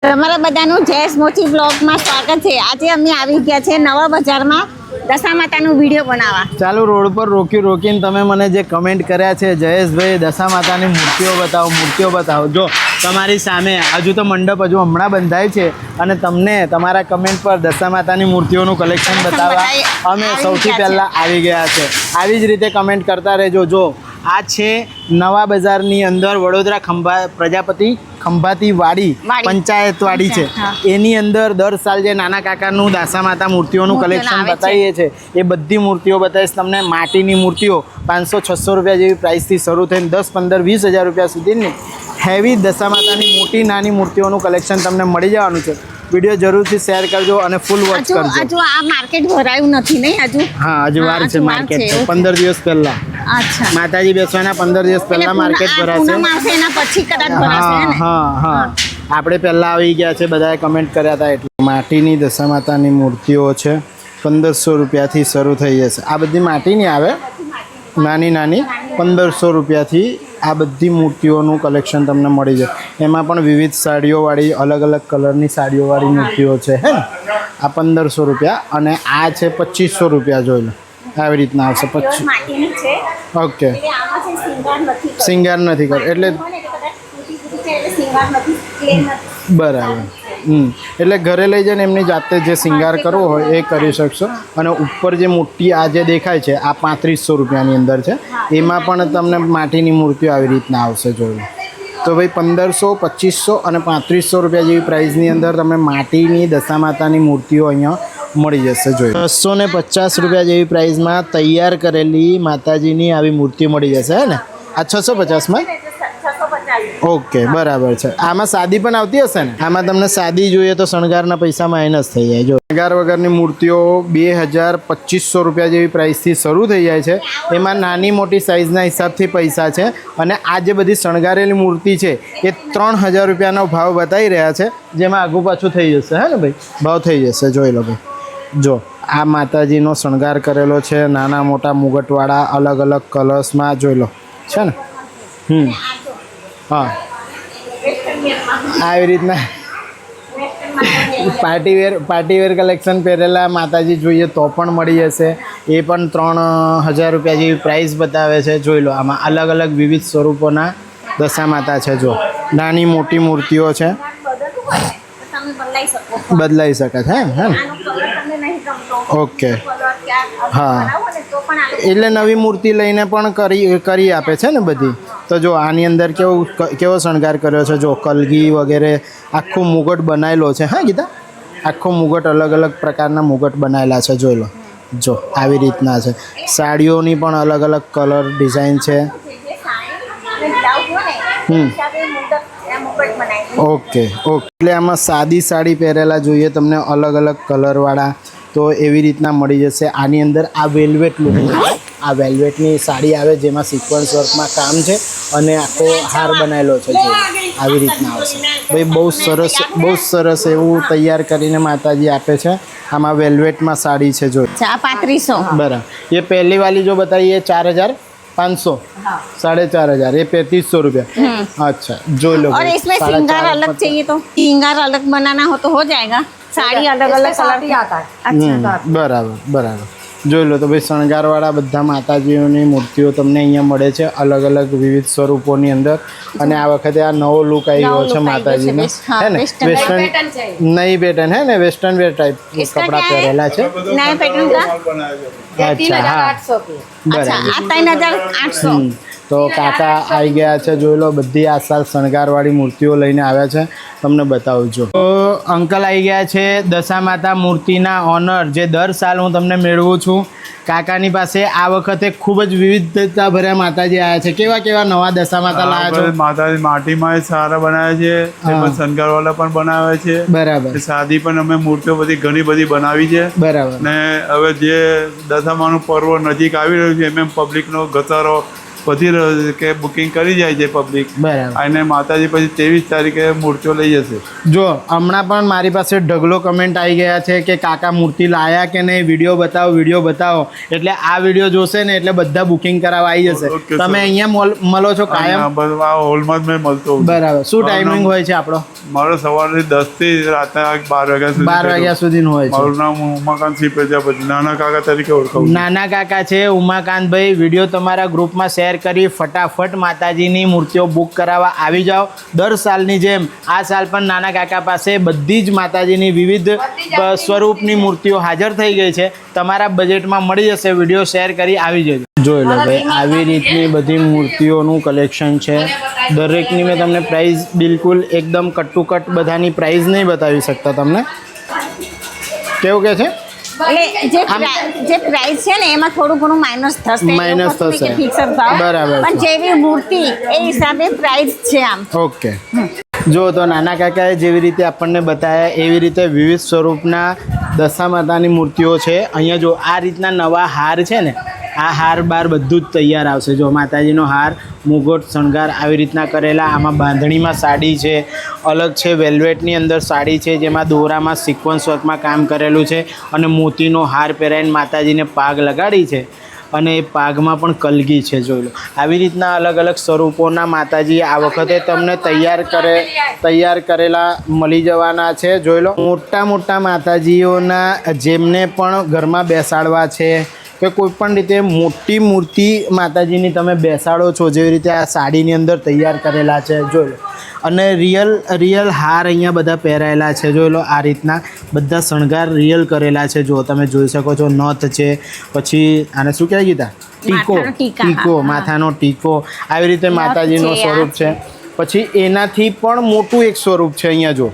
તમારા બધાનું જયેશ મોચી બ્લોગમાં સ્વાગત છે। આજે અમે આવી ગયા છે નવા બજારમાં દશા માતાનું વિડીયો બનાવવા। ચાલુ રોડ પર રોકીને તમે મને જે કમેન્ટ કર્યા છે જયેશભાઈ દશા માતાની મૂર્તિઓ બતાવો। જો તમારી સામે હજુ તો મંડપ હજુ હમણાં બંધાય છે અને તમને તમારા કમેન્ટ પર દશા માતાની મૂર્તિઓનું કલેક્શન બતાવવા અમે સૌથી પહેલાં આવી ગયા છે। આવી જ રીતે કમેન્ટ કરતા રહેજો। જો આ છે નવા બજારની અંદર વડોદરા પ્રજાપતિ ખંભાતી વાડી પંચાયત વાડી છે। એની અંદર દર સાલ જે નાના કાકાનું દશા માતા મૂર્તિઓનું કલેક્શન બતાવીએ છીએ એ બધી મૂર્તિઓ બતાવીશ તમને। માટીની મૂર્તિઓ 500-600 રૂપિયા જેવી પ્રાઇસથી શરૂ થઈને 10-15-20 હજાર રૂપિયા સુધીની હેવી દશા માતાની મોટી નાની મૂર્તિઓનું કલેક્શન તમને મળી જવાનું છે। વિડીયો જરૂરથી શેર કરજો અને ફૂલ વોચ કરજો। હજુ આ માર્કેટ ભરાયું નથી ને હજુ? હા હજુ વાર છે માર્કેટ 15 દિવસ પહેલા। અચ્છા માતાજી બેસવાના 15 દિવસ પહેલા માર્કેટ ભરાશે। એના પછી કદાચ ભરાશે ને? હા આપણે પહેલા આવી ગયા છે, બધાએ કમેન્ટ કર્યા હતા એટલે। માટીની દશા માતાની મૂર્તિઓ છે 1500 રૂપિયાથી શરૂ થઈ જશે। આ બધી માટીની આવે નાની 1500 રૂપિયાથી આ બધી મૂર્તિઓનું કલેક્શન તમને મળી જાય। એમાં પણ વિવિધ સાડીઓવાળી અલગ અલગ કલરની સાડીઓવાળી મૂર્તિઓ છે હે ને। આ 1500 રૂપિયા અને આ છે 2500 રૂપિયા। જોઈ લો આવી રીતના આવશે 25। ઓકે સિંગાર નથી કર એટલે બરાબર। એટલે ઘરે લઈ જઈને એમની જાતે જે સિંગાર કરવો હોય એ કરી શકશો। અને ઉપર જે મોટી આ જે દેખાય છે આ 3500 રૂપિયાની અંદર છે। એમાં પણ તમને માટીની મૂર્તિઓ આવી રીતના આવશે। જોયું તો ભાઈ 1500, 2500 અને 3500 રૂપિયા જેવી પ્રાઇસની અંદર તમને માટીની દશા માતાની મૂર્તિઓ અહીંયા મળી જશે। જોયું 650 રૂપિયા જેવી પ્રાઇસમાં તૈયાર કરેલી માતાજીની આવી મૂર્તિ મળી જશે હે ને। આ 650માં ઓકે બરાબર છે। આમાં સાદી પણ આવતી હશે ને? આમાં તમને સાદી જોઈએ તો શણગારના પૈસા માઇનસ થઈ જાય। જો શણગાર વગરની મૂર્તિઓ 2000-2500 રૂપિયા જેવી પ્રાઇસથી શરૂ થઈ જાય છે। એમાં નાની મોટી સાઇઝના હિસાબથી પૈસા છે। અને આ જે બધી શણગારેલી મૂર્તિ છે એ 3000 રૂપિયાનો ભાવ બતાવી રહ્યા છે, જેમાં આગુ પાછું થઈ જશે હે ને ભાઈ, ભાવ થઈ જશે। જોઈ લો ભાઈ, જો આ માતાજીનો શણગાર કરેલો છે નાના મોટા મુગટવાળા અલગ અલગ કલર્સમાં। જોઈ લો છે ને। હા આવી રીતના પાર્ટીવેર કલેક્શન પહેરેલા માતાજી જોઈએ તો પણ મળી જશે। એ પણ 3000 રૂપિયા જેવી પ્રાઇસ બતાવે છે। જોઈ લો આમાં અલગ અલગ વિવિધ સ્વરૂપોના દશા માતા છે। જો નાની મોટી મૂર્તિઓ છે, બદલાઈ શકે છે હે ને? ઓકે હા એટલે નવી મૂર્તિ લઈને પણ કરી આપે છે ને બધી। તો જો આની અંદર કેવો શણગાર કર્યો છે। જો કલગી વગેરે આખું મુગટ બનાવેલો છે। હા ગીતા આખો મુગટ અલગ અલગ પ્રકારના મુગટ બનાવેલા છે। જોઈ લો જો આવી રીતના છે। સાડીઓની પણ અલગ અલગ કલર ડિઝાઇન છે। ઓકે એટલે આમાં સાદી સાડી પહેરેલા જોઈએ તમને અલગ અલગ કલરવાળા તો એવી રીતના મળી જશે। આની અંદર આ વેલ્વેટ લુક, આ વેલ્વેટની સાડી આવે જેમાં સિક્વન્સ વર્કમાં કામ છે અને આખો હાર બનાવેલો છે। જો આવી રીતના આવશે ભાઈ, બહુ સરસ એવું તૈયાર કરીને માતાજી આપે છે। આમાં વેલ્વેટમાં સાડી છે। જો 3500 બરાબર। એ પહેલી વાલી જો बताइए 4500, 4500, ये 3500 रुपया। अच्छा जो लोग और इसमें सिंगार अलग चाहिए तो सिंगार अलग बनाना हो तो हो जाएगा। साड़ी अलग अलग कलर की आता है। अच्छा बराबर જોઈ લો તો ભાઈ શણગારવાળા બધા માતાજીઓની મૂર્તિઓ તમને અહીંયા મળે છે અલગ અલગ વિવિધ સ્વરૂપોની અંદર। અને આ વખતે આ નવો લુક આવ્યો છે માતાજીનો હે ને, વેસ્ટર્ન નઈ પેટર્ન હે ને, વેસ્ટર્ન વેર ટાઈપ કપડા પહેરેલા છે। નયા પેટર્ન કા અચ્છા હા બરાબર। આ 3800 તો કાકા આવી ગયા છે। જોઈ લો બધી આ સાલ શણગારવાળી મૂર્તિઓ લઈને આવ્યા છે, તમને બતાવું છું। તો અંકલ આવી ગયા છે દશા માતા મૂર્તિના ઓનર, જે દર સાલ હું તમને મેળવું છું। કાકાની પાસે આ વખતે ખૂબ જ વિવિધતા ભર્યા માતાજી આવ્યા છે। કેવા કેવા નવા દશા માતા લાવ્યા છો? માતાજી માટીમાં સારા બનાવે છે, તેમજ શણગારવાળા પણ બનાવે છે। બરાબર। સાદી પણ અમે મૂર્તિઓ બધી ઘણી બધી બનાવી છે। બરાબર। ને હવે જે દશામાનું પર્વ નજીક આવી રહ્યું છે એમ પબ્લિકનો ઘસારો બધી કે બુકિંગ કરી જાય છે પબ્લિક, બરાબર. અને માતાજી પછી 23 તારીખે મૂર્તિઓ લઈ જશે. જો હમણાં પણ મારી પાસે ઢગલો કમેન્ટ આવી ગયા છે કે કાકા મૂર્તિ લાયા કે નહીં, વિડીયો બતાવો. એટલે આ વિડીયો જોશે ને એટલે બધા બુકિંગ કરાવવા આવી જશે. Okay, તમે અહીંયા મળો છો કાયમ? આ હોલમાં જ મેં મળતો હોઉં છું. બરાબર. શું ટાઈમિંગ હોય છે આપણો? મારો સવારથી 10 થી રાતના 12 વાગ્યા સુધી. 12 વાગ્યા સુધીનું હોય છે. મારું નામ ઉમાકાંત સિંહ પ્રજાપતિ, નાના કાકા તરીકે ઓળખાવું છું. નાના કાકા છે ઉમાકાંતભાઈ. વિડીયો તમારા ગ્રુપમાં શેર કરી ફટાફટ માતાજીની મૂર્તિઓ બુક કરાવવા આવી જાઓ. દર સાલની જેમ આ સાલ પણ નાના કાકા પાસે બધી જ માતાજીની વિવિધ સ્વરૂપની મૂર્તિઓ હાજર થઈ ગઈ છે. તમારા બજેટમાં મળી જશે. વિડીયો શેર કરી આવી જજો. જોઈ લો ભાઈ, આવી રીતની બધી મૂર્તિઓનું કલેક્શન છે. દરેકની મેં તમને પ્રાઇસ બિલકુલ એકદમ કટ ટુ કટ બધાની પ્રાઇસ નહીં બતાવી શકતા તમને. કેવું કે છે? એટલે જે પ્રાઇસ છે ને એમાં થોડું ઘણું માઇનસ થશે. માઇનસ થશે. ફિક્સ ભાવ. બરાબર. પણ જેવી મૂર્તિ એ હિસાબે પ્રાઇસ છે આમ. ઓકે. જો તો નાના કાકાએ જેવી રીતે આપણને બતાવ્યા એવી રીતે વિવિધ સ્વરૂપના દશા માતાની મૂર્તિઓ છે. અહીંયા જો આ રીતના નવા હાર છે ને, આ હાર બાર બધું જ તૈયાર આવશે. જો માતાજીનો હાર, મુગટ, શણગાર આવી રીતના કરેલા. આમાં બાંધણીમાં સાડી છે, અલગ છે વેલ્વેટની અંદર સાડી છે જેમાં દોરામાં સિક્વન્સ વર્કમાં કામ કરેલું છે, અને મોતીનો હાર પહેરાઈને માતાજીને પાગ લગાડી છે, અને એ પાગમાં પણ કલગી છે. જોઈ લો આવી રીતના અલગ અલગ સ્વરૂપોના માતાજી આ વખતે તમને તૈયાર કરેલા મળી જવાના છે. જોઈ લો મોટા માતાજીઓના જેમને પણ ઘરમાં બેસાડવા છે કે કોઈ પણ રીતે મોટી મૂર્તિ માતાજીની તમે બેસાડો છો, જેવી રીતે આ સાડીની અંદર તૈયાર કરેલા છે. જોઈ લો અને રિયલ હાર અહીંયા બધા પહેરાયેલા છે. જોઈ લો આ રીતના બધા શણગાર રિયલ કરેલા છે. જો તમે જોઈ શકો છો નથ છે, પછી આને શું કહેવાય ગીતા? ટીકો, માથાનો ટીકો. આવી રીતે માતાજીનો સ્વરૂપ છે. પછી એનાથી પણ મોટું એક સ્વરૂપ છે. અહીંયા જો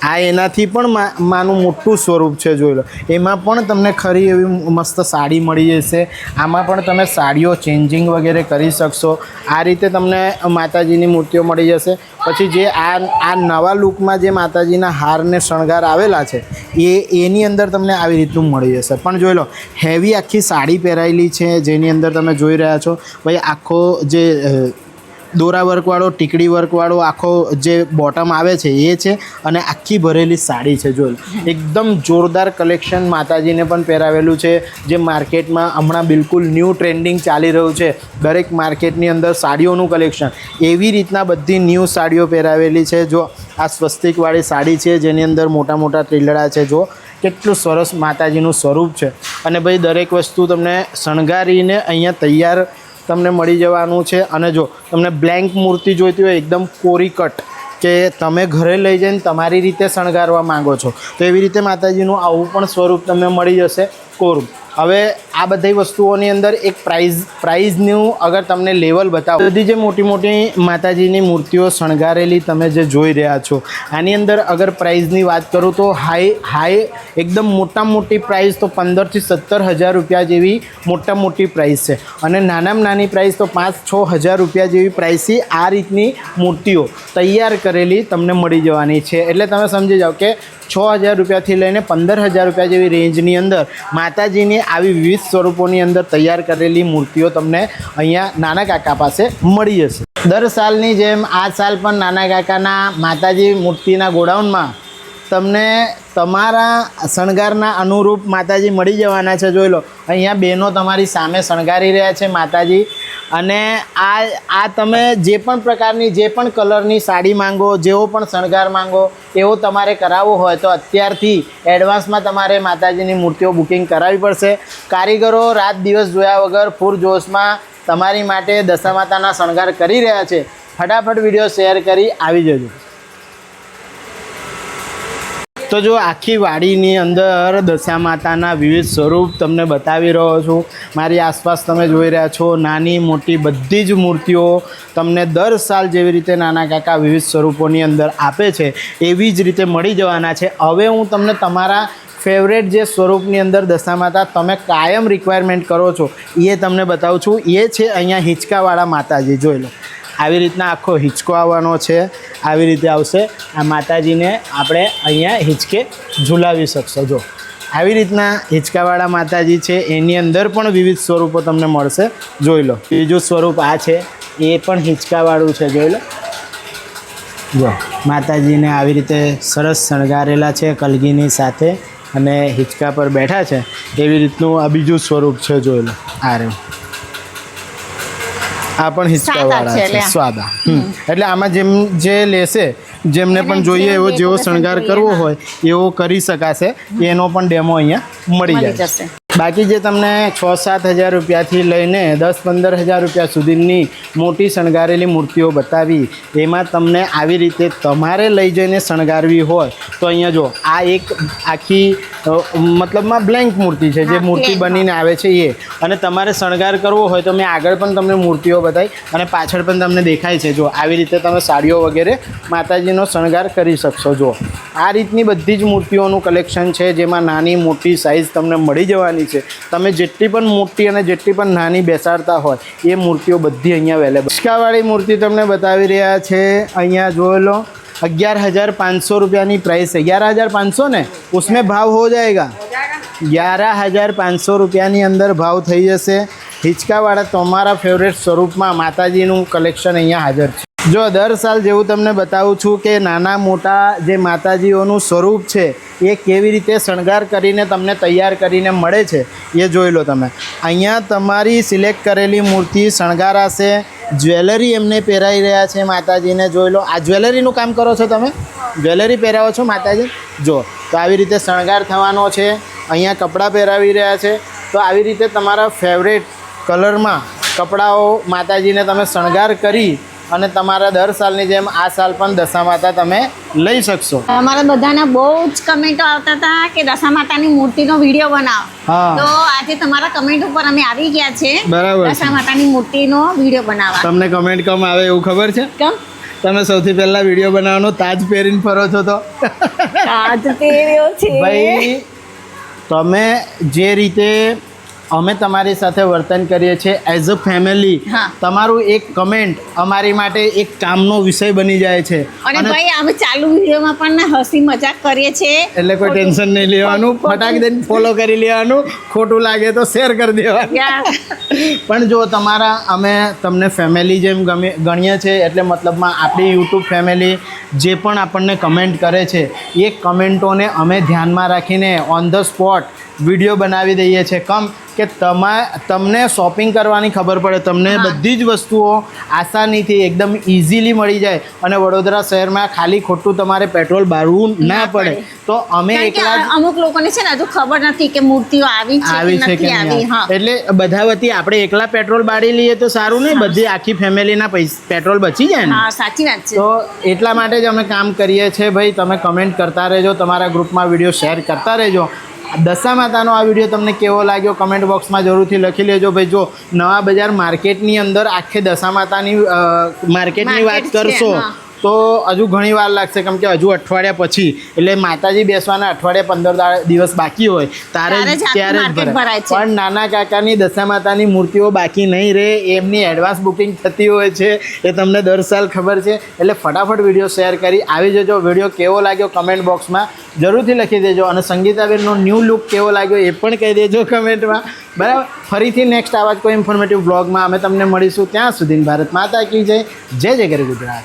આ એનાથી પણ માનું મોટું સ્વરૂપ છે. જોઈ લો એમાં પણ તમને ખરી એવી મસ્ત સાડી મળી જશે. આમાં પણ તમે સાડીઓ ચેન્જિંગ વગેરે કરી શકશો. આ રીતે તમને માતાજીની મૂર્તિઓ મળી જશે. પછી જે આ નવા લુકમાં જે માતાજીના હારને શણગાર આવેલા છે એની અંદર તમને આવી રીતનું મળી જશે. પણ જોઈ લો હેવી આખી સાડી પહેરાયેલી છે, જેની અંદર તમે જોઈ રહ્યા છો ભાઈ આખો જે દોરા વર્કવાળો, ટીકડી વર્કવાળો આખો જે બોટમ આવે છે એ છે, અને આખી ભરેલી સાડી છે. જોઈ લો એકદમ જોરદાર કલેક્શન માતાજીને પણ પહેરાવેલું છે, જે માર્કેટમાં હમણાં બિલકુલ ન્યૂ ટ્રેન્ડિંગ ચાલી રહ્યું છે. દરેક માર્કેટની અંદર સાડીઓનું કલેક્શન એવી રીતના બધી ન્યૂ સાડીઓ પહેરાવેલી છે. જો આ સ્વસ્તિકવાળી સાડી છે જેની અંદર મોટા ત્રિલડા છે. જો કેટલું સરસ માતાજીનું સ્વરૂપ છે. અને ભાઈ દરેક વસ્તુ તમને શણગારીને અહીંયા તૈયાર તમને મળી જવાનું છે. અને જો તમને બ્લેન્ક મૂર્તિ જોઈતી હોય એકદમ કોરી કટ, કે તમે ઘરે લઈ જઈને તમારી રીતે શણગારવા માંગો છો, તો એવી રીતે માતાજીનું આવું પણ સ્વરૂપ તમને મળી જશે કોરું. હવે આ બધી વસ્તુઓની અંદર એક પ્રાઇઝનું અગર તમને લેવલ બતાવો, બધી જે મોટી માતાજીની મૂર્તિઓ શણગારેલી તમે જે જોઈ રહ્યા છો, આની અંદર અગર પ્રાઇઝની વાત કરું તો હાઈ એકદમ મોટી પ્રાઇઝ તો 15,000 થી 17,000 રૂપિયા જેવી મોટી પ્રાઇઝ છે. અને નાનામાં નાની પ્રાઇઝ તો 5-6 હજાર રૂપિયા જેવી પ્રાઇઝથી આ રીતની મૂર્તિઓ તૈયાર કરેલી તમને મળી જવાની છે. એટલે તમે સમજી જાઓ કે 6,000 રૂપિયાથી લઈને 15,000 રૂપિયા જેવી રેન્જની અંદર માતાજીની આવી વિવિધ સ્વરૂપોની અંદર તૈયાર કરેલી મૂર્તિઓ તમને અહીંયા નાના કાકા પાસે મળી જશે. દર સાલની જેમ આ સાલ પણ નાના કાકાના માતાજી મૂર્તિના ગોડાઉનમાં તમને તમારા શણગારના અનુરૂપ માતાજી મળી જવાના છે. જોઈ લો અહીંયા બહેનો તમારી સામે શણગારી રહ્યા છે માતાજી. અને આ તમે જે પણ પ્રકારની, જે પણ કલરની સાડી માંગો, જેવો પણ શણગાર માંગો એવો તમારે કરાવવો હોય તો અત્યારથી એડવાન્સમાં તમારે માતાજીની મૂર્તિઓ બુકિંગ કરાવવી પડશે. કારીગરો રાત દિવસ જોયા વગર પૂરજોશમાં તમારી માટે દશા માતાના શણગાર કરી રહ્યા છે. ફટાફટ વિડીયો શેર કરી આવી જજો. તો જો આખી વાડીની અંદર દશા માતાના વિવિધ સ્વરૂપ તમને બતાવી રહ્યો છું. મારી આસપાસ તમે જોઈ રહ્યા છો નાની મોટી બધી જ મૂર્તિઓ તમને દર સાલ જેવી રીતે નાના કાકા વિવિધ સ્વરૂપોની અંદર આપે છે એવી જ રીતે મળી જવાના છે. હવે હું તમને તમારા ફેવરેટ જે સ્વરૂપની અંદર દશા માતા તમે કાયમ રિક્વાયરમેન્ટ કરો છો એ તમને બતાવું છું. એ છે અહીંયા હિંચકાવાળા માતાજી. જોઈ લો આવી રીતના આખો હિંચકો આવવાનો છે. આવી રીતે આવશે. આ માતાજીને આપણે અહીંયા હિંચકે ઝુલાવી શકશો. જો આવી રીતના હિંચકાવાળા માતાજી છે, એની અંદર પણ વિવિધ સ્વરૂપો તમને મળશે. જોઈ લો, બીજું સ્વરૂપ આ છે, એ પણ હિંચકાવાળું છે. જોઈ લો, જો માતાજીને આવી રીતે સરસ શણગારેલા છે કલગીની સાથે અને હિંચકા પર બેઠા છે. એવી રીતનું આ બીજું સ્વરૂપ છે. જોઈ લો, આ રહ્યું, આ પણ હિંચકાવાળા છે, સ્વાદા. એટલે આમાં જે લેશે, જેમને પણ જોઈએ એવો જેવો શણગાર કરવો હોય એવો કરી શકાશે. એનો પણ ડેમો અહીંયા મળી જશે. બાકી જે તમને 6-7 હજાર રૂપિયાથી લઈને 10-15 હજાર રૂપિયા સુધીની મોટી શણગારેલી મૂર્તિઓ બતાવી, એમાં તમને આવી રીતે તમારે લઈ જઈને શણગારવી હોય તો અહીંયા જો આ એક આખી મતલબમાં બ્લેન્ક મૂર્તિ છે, જે મૂર્તિ બનીને આવે છે એ. અને તમારે શણગાર કરવો હોય તો મેં આગળ પણ તમને મૂર્તિઓ બતાવી અને પાછળ પણ તમને દેખાય છે. જો આવી રીતે તમે સાડીઓ વગેરે માતાજીનો શણગાર કરી શકશો. જો આ રીતની બધી જ મૂર્તિઓનું કલેક્શન છે, જેમાં નાની મોટી સાઇઝ તમને મળી જવાની છે. તમે જેટલી પણ મોટી અને જેટલી પણ નાની બેસાડતા હોય એ મૂર્તિઓ બધી અહીંયા અવેલેબલ. હિંચકાવાળી મૂર્તિ તમને બતાવી રહ્યા છે. અહીંયા જોઈ લો, 11,500 रुपया की प्राइस है. 11,500 ने उसमें भाव हो जाएगा. 11,500 रुपया अंदर भाव थी जैसे. हिंचकावाड़ा तमारा फेवरेट स्वरूप में माताजीનું कलेक्शन અહીંયા हाजर है. जो दर साल जेवुं तमने बतावुं छुं के नाना मोटा जे माताजीओनुं स्वरूप है ये केवी रीते शणगार करीने तमने तैयार करीने मळे छे ये जोई लो तमे. अहींया तमारी सिलेक्ट करेली मूर्ति शणगाराशे. ज्वेलरी एमने पहेराई रह्या छे माताजीने. जोई लो, आ ज्वेलरीनुं काम करो छो तमे, ज्वेलरी पहेरावो छो माताजी. जो तो आवी रीते शणगार थवानो छे. अहींया कपड़ा पहेरावी रह्या छे. तो आवी रीते तमारा फेवरेट कलरमां कपड़ाओ माताजीने तमे शणगार करी અને તમારા દર સાલની જેમ આ સાલ પણ દશા માતા તમે લઈ શકશો. અમારા બધાના બહુ જ કમેન્ટો આવતા હતા કે દશા માતાની મૂર્તિનો વિડીયો બનાવો. તો આજે તમારા કમેન્ટ ઉપર અમે આવી ગયા છે. બરાબર, દશા માતાની મૂર્તિનો વિડીયો બનાવવા. તમને કમેન્ટ કમ આવે એવું ખબર છે? કેમ? તમે સૌથી પહેલા વિડીયો બનાવવાનો તાજ પહેરીને ફરો છો તો તાજ પહેર્યો છે ભાઈ. તમે જે રીતે અમે તમારી સાથે વર્તન કરીએ છીએ એઝ અ ફેમિલી, તમારું એક કમેન્ટ અમારી માટે એક કામનો વિષય બની જાય છે. અને ભાઈ અમે ચાલુ વિડીયોમાં પણ હસી મજાક કરીએ છીએ, એટલે કોઈ ટેન્શન નહીં લેવાનું. ફટાક દઈને ફોલો કરી લેવાનું. ખોટું લાગે તો શેર કરી દેવાનું. પણ જો તમારા અમે તમને ફેમિલી જેમ ગણીએ છીએ, એટલે મતલબમાં આપણી યુટ્યુબ ફેમિલી જે પણ આપણને કમેન્ટ કરે છે એ કમેન્ટોને અમે ધ્યાનમાં રાખીને ઓન ધ સ્પોટ વિડીયો બનાવી દઈએ છીએ. કે તમને શોપિંગ કરવાની ખબર પડે, તમને બધી જ વસ્તુઓ આસાનીથી એકદમ ઇઝીલી મળી જાય અને વડોદરા શહેરમાં ખાલી ખોટું તમારે પેટ્રોલ બાળવું ના પડે. તો અમે એકલા અમુક લોકોને છે ને હજુ ખબર નથી કે મૂર્તિઓ આવી છે કે નથી આવી. એટલે બધા વતી આપણે એકલા પેટ્રોલ બાળી લઈએ તો સારું નહીં, બધી આખી ફેમિલીના પેટ્રોલ બચી જાય ને. સાચી વાત છે. તો એટલા માટે જ અમે કામ કરીએ છીએ. ભાઈ તમે કમેન્ટ કરતા રહેજો, તમારા ગ્રુપમાં વિડીયો શેર કરતા રહેજો. દશા માતાનો આ વિડીયો તમને કેવો લાગ્યો કમેન્ટ બોક્સમાં જરૂરથી લખી લેજો. ભાઈ જો નવા બજાર માર્કેટની અંદર આખે દશા માતાની માર્કેટની વાત કરશો તો હજુ ઘણી વાર લાગશે, કેમ કે હજુ અઠવાડિયા પછી, એટલે માતાજી બેસવાના અઠવાડિયા 15 દિવસ બાકી હોય ત્યારે જ ભરાય. પણ નાના કાકાની દશા માતાની મૂર્તિઓ બાકી નહીં રહે, એમની એડવાન્સ બુકિંગ થતી હોય છે, એ તમને દર સાલ ખબર છે. એટલે ફટાફટ વિડીયો શેર કરી આવી જજો. વિડીયો કેવો લાગ્યો કમેન્ટ બોક્સમાં જરૂરથી લખી દેજો. અને સંગીતાબેનનો ન્યૂ લુક કેવો લાગ્યો એ પણ કહી દેજો કમેન્ટમાં. બરાબર. ફરીથી નેક્સ્ટ આવા જ કોઈ ઇન્ફોર્મેટિવ બ્લોગમાં અમે તમને મળીશું. ત્યાં સુધી ભારત માતા કી જય. જય જય ગરવી ગુજરાત.